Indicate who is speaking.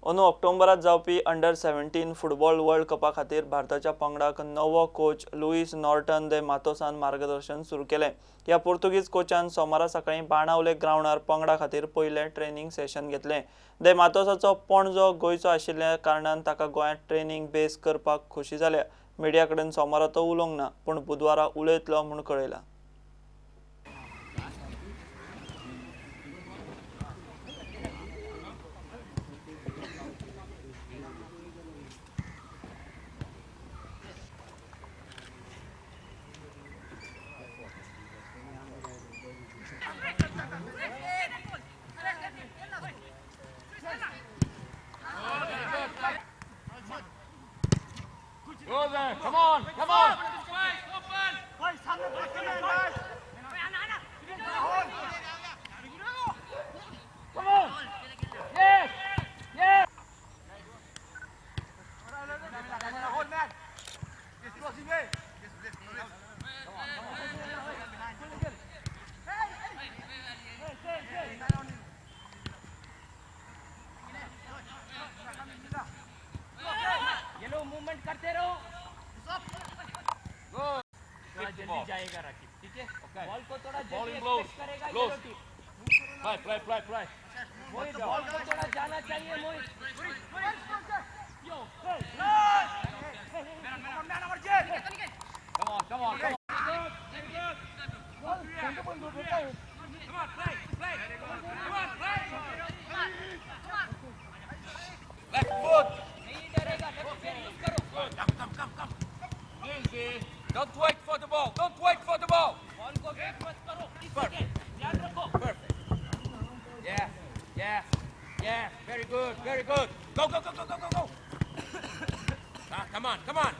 Speaker 1: अंदू ऑक्टोबरात जावपी under-17 football world कपा खातीर भारताच्या पंगडाक नवो कोच लुईस नॉर्टन दे मातोसान मार्गदर्शन सुरू केलें. ह्या पोर्तुगीज कोचान सोमारा सकाळी बाणावले ग्राउंडार पंगडा खातीर पयलें ट्रेनिंग सेशन घेतलें. दे मातोसाचो पणजो गोंयचो आशिल्ल्या कारणान ताका गोंयांत ट्रेनिंग बेस करपाक खोशी जाल्या. मिडिया कडेन सोमारा तो उलोवंक ना, पूण बुधवारा उलयतलो म्हूण कळयलां.
Speaker 2: Go there, come on, come on! Come on! Yes! Yes! Hold man! ये लो मूवमेंट करते रहो. Go. जल्दी जाएगा राकिब, ठीक है? बॉल को थोड़ा जल्दी एक्सपेक्ट करेगा ये लो टीम. Play. मोहित बॉल को थोड़ा जाना चाहिए मोहित. Yo, hey, come on. Very good. Come on, play. Come on, play. Left foot. नहीं डरेगा, लेफ्ट पैर यूज करो. Come. Easy. Don't wait for the ball. Ball को वेट मत करो. Perfect. ध्यान रखो. Perfect. Yeah. Very good. Go. Come on.